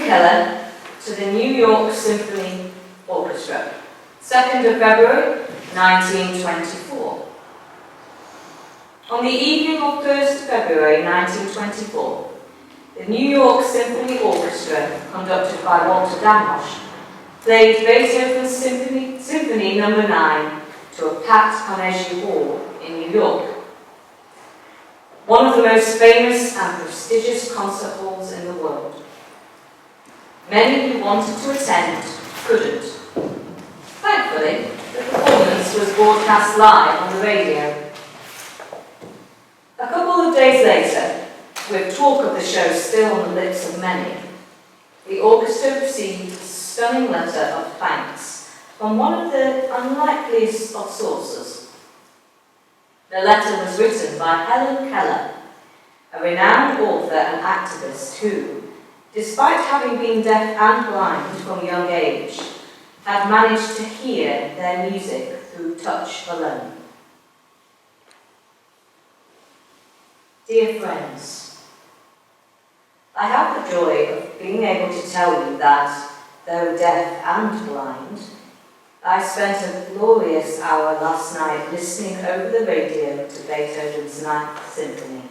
Helen Keller to the New York Symphony Orchestra, 2nd of February, 1924. On the evening of 1st February 1924, the New York Symphony Orchestra, conducted by Walter Damrosch, played Beethoven's Symphony No. 9 to a packed Carnegie Hall in New York, one of the most famous and prestigious concert halls in the world. Many who wanted to attend couldn't. Thankfully, the performance was broadcast live on the radio. A couple of days later, with talk of the show still on the lips of many, the orchestra received a stunning letter of thanks from one of the unlikeliest of sources. The letter was written by Helen Keller, a renowned author and activist who, despite having been deaf and blind from a young age, had managed to hear their music through touch alone. Dear friends, I have the joy of being able to tell you that, though deaf and blind, I spent a glorious hour last night listening over the radio to Beethoven's Ninth Symphony.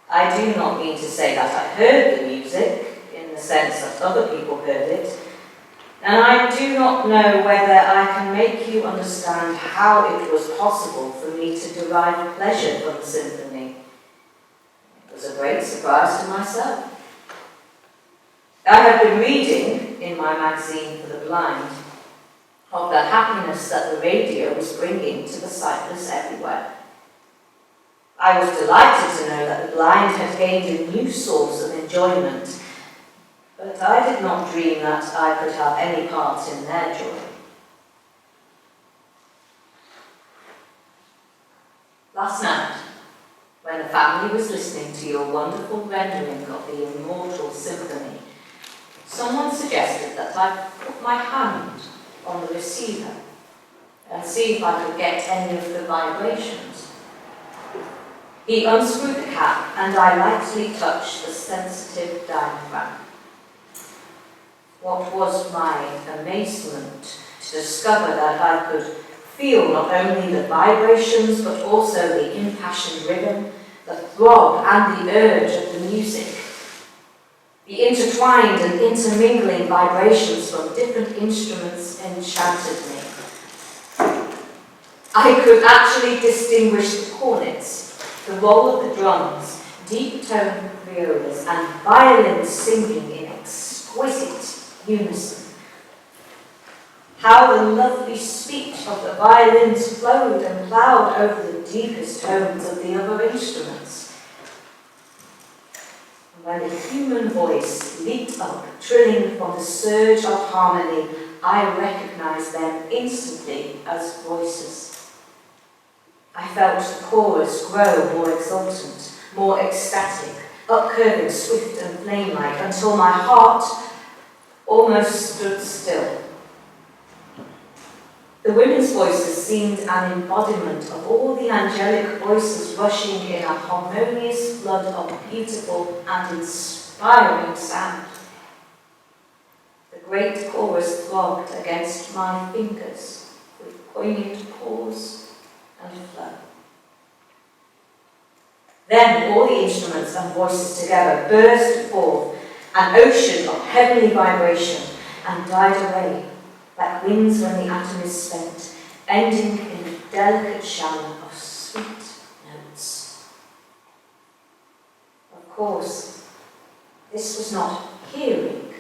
I do not mean to say that I heard the music in the sense that other people heard it, and I do not know whether I can make you understand how it was possible for me to derive pleasure from the symphony. It was a great surprise to myself. I have been reading, in my magazine for the blind, of the happiness that the radio was bringing to the sightless everywhere. I was delighted to know that the blind had gained a new source of enjoyment, but I did not dream that I could have any part in their joy. Last night, when the family was listening to your wonderful rendering of the immortal symphony, someone suggested that I put my hand on the receiver and see if I could get any of the vibrations. He unscrewed the cap and I lightly touched the sensitive diaphragm. What was my amazement to discover that I could feel not only the vibrations but also the impassioned rhythm, the throb and the urge of the music. The intertwined and intermingling vibrations from different instruments enchanted me. I could actually distinguish the cornets, the roll of the drums, deep-toned violas, and violins singing in exquisite unison. How the lovely speech of the violins flowed and ploughed over the deepest tones of the other instruments. When the human voice leaped up, trilling from the surge of harmony, I recognized them instantly as voices. I felt the chorus grow more exultant, more ecstatic, upcurving, swift and flame-like, until my heart almost stood still. The women's voices seemed an embodiment of all the angelic voices rushing in a harmonious flood of beautiful and inspiring sound. The great chorus throbbed against my fingers with poignant pause and flow. Then all the instruments and voices together burst forth, an ocean of heavenly vibration, and died away, like winds when the atom is spent, ending in a delicate shower of sweet notes. Of course, this was not hearing,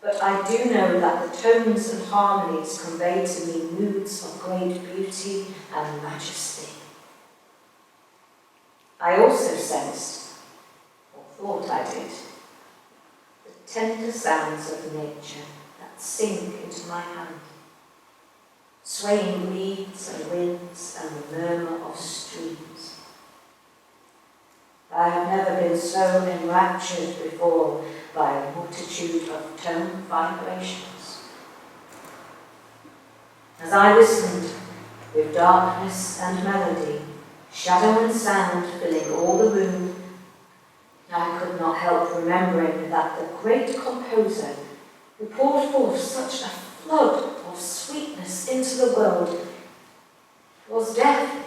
but I do know that the tones and harmonies conveyed to me moods of great beauty and majesty. I also sensed, or thought I did, the tender sounds of nature that sink into my hand, swaying reeds and winds and the murmur of streams. I have never been so enraptured before by a multitude of tone vibrations. As I listened, with darkness and melody, shadow and sound filling all the room, I could not help remembering that the great composer who poured forth such a flood of sweetness into the world was deaf,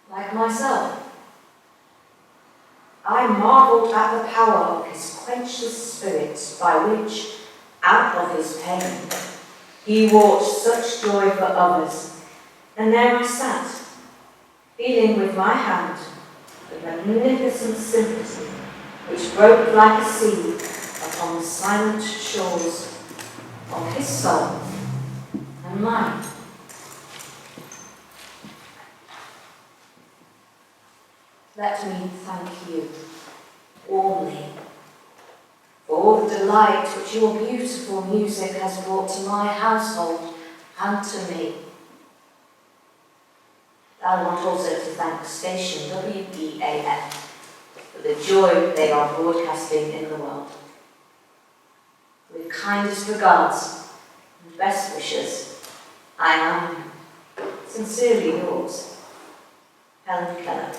like myself. I marvelled at the power of his quenchless spirit by which, out of his pain, he wrought such joy for others. And there I sat, feeling with my hand the magnificent sympathy which broke like a sea upon the silent shores of his soul and mine. Let me thank you warmly for all the delight which your beautiful music has brought to my household and to me. I want also to thank station WEAF for the joy they are broadcasting in the world. With kindest regards and best wishes, I am sincerely yours, Helen Keller.